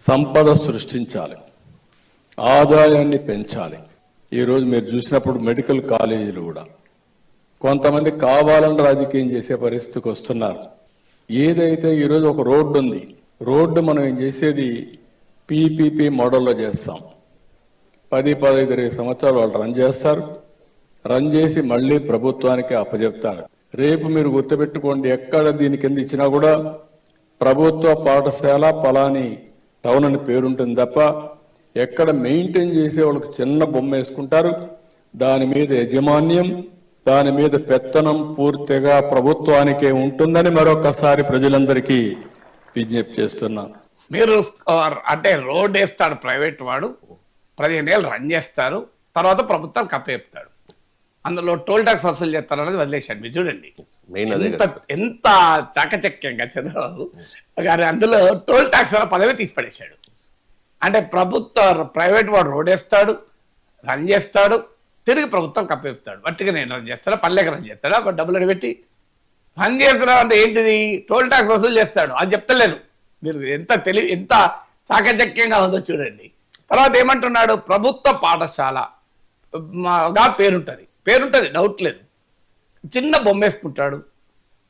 సంపద సృష్టించాలి, ఆదాయాన్ని పెంచాలి. ఈరోజు మీరు చూసినప్పుడు మెడికల్ కాలేజీలు కూడా కొంతమంది కావాలని రాజకీయం చేసే పరిస్థితికి వస్తున్నారు. ఏదైతే ఈరోజు ఒక రోడ్డు ఉంది, రోడ్డు మనం ఏం చేసేది పీపీపీ మోడల్లో చేస్తాం. 10-15 సంవత్సరాలు వాళ్ళు రన్ చేస్తారు, రన్ చేసి మళ్ళీ ప్రభుత్వానికి అప్పచెప్తారు. రేపు మీరు గుర్తుపెట్టుకోండి, ఎక్కడ దీని కింద ఇచ్చినా కూడా ప్రభుత్వ పాఠశాల పలాని టౌన్ అని పేరుంటుంది తప్ప ఎక్కడ మెయింటైన్ చేసే వాళ్ళకి చిన్న బొమ్మ వేసుకుంటారు. దాని మీద యజమాన్యం, దాని మీద పెత్తనం పూర్తిగా ప్రభుత్వానికే ఉంటుందని మరొకసారి ప్రజలందరికీ విజ్ఞప్తి చేస్తున్నాను. మీరు అంటే రోడ్ వేస్తాడు ప్రైవేట్ వాడు, 15 ఏళ్ళు రన్ చేస్తారు, తర్వాత ప్రభుత్వం కప్పచెప్తాడు. అందులో టోల్ ట్యాక్స్ వసూలు చేస్తారు అనేది వదిలేశాడు. మీరు చూడండి ఎంత చాకచక్యంగా చంద్రబాబు గారు అందులో టోల్ ట్యాక్స్ పదవి తీసి పడేశాడు. అంటే ప్రైవేట్ వాడు రోడ్ వేస్తాడు, రన్ చేస్తాడు, తిరిగి ప్రభుత్వం కప్పచెప్తాడు. వట్టిగా నేను రన్ చేస్తాడా, పల్లెకి రన్ చేస్తాడా, ఒక డబ్బులు పెట్టి రన్ చేస్తున్నాడు అంటే ఏంటిది, టోల్ ట్యాక్స్ వసూలు చేస్తాడు. అది చెప్తలేను. మీరు ఎంత చాకచక్యంగా ఉందో చూడండి. తర్వాత ఏమంటున్నాడు, ప్రభుత్వ పాఠశాలగా పేరుంటుంది, డౌట్ లేదు. చిన్న బొమ్మ వేసుకుంటాడు,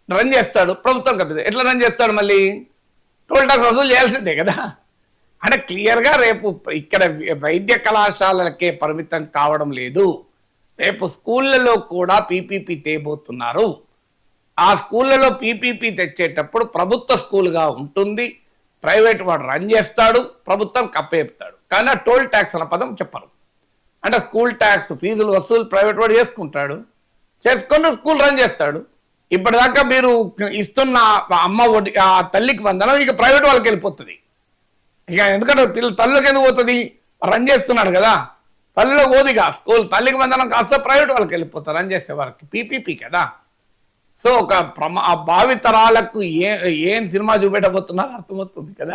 రన్ చేస్తాడు, ప్రభుత్వం కప్పేది. ఎట్లా రన్ చేస్తాడు, మళ్ళీ టోల్ ట్యాక్స్ వసూలు చేయాల్సిందే కదా. అంటే క్లియర్గా రేపు ఇక్కడ వైద్య కళాశాలలకే పరిమితం కావడం లేదు, రేపు స్కూళ్ళలో కూడా పీపీపీ తేబోతున్నారు. ఆ స్కూళ్ళలో పీపీపీ తెచ్చేటప్పుడు ప్రభుత్వ స్కూల్గా ఉంటుంది, ప్రైవేట్ వాడు రన్ చేస్తాడు, ప్రభుత్వం కప్పచెప్తాడు. కానీ ఆ టోల్ ట్యాక్స్ అన్న పదం చెప్పరు. అంటే స్కూల్ ట్యాక్స్ ఫీజులు వసూలు ప్రైవేట్ వాడు చేసుకుంటాడు, చేసుకొని స్కూల్ రన్ చేస్తాడు. ఇప్పటిదాకా మీరు ఇస్తున్న అమ్మ ఒడి, ఆ తల్లికి వందనం ఇక ప్రైవేట్ వాళ్ళకి వెళ్ళిపోతుంది. ఇక ఎందుకంటే తల్లికి ఎందుకు పోతుంది, రన్ చేస్తున్నాడు కదా, తల్లిలో పోదిగా స్కూల్. తల్లికి వందనం కాస్త ప్రైవేట్ వాళ్ళకి వెళ్ళిపోతారు రన్ చేసే వారికి, పీపీపీ కదా. సో ఒక భావితరాలకు ఏం సినిమా చూపెట్టబోతున్నారో అర్థమవుతుంది కదా.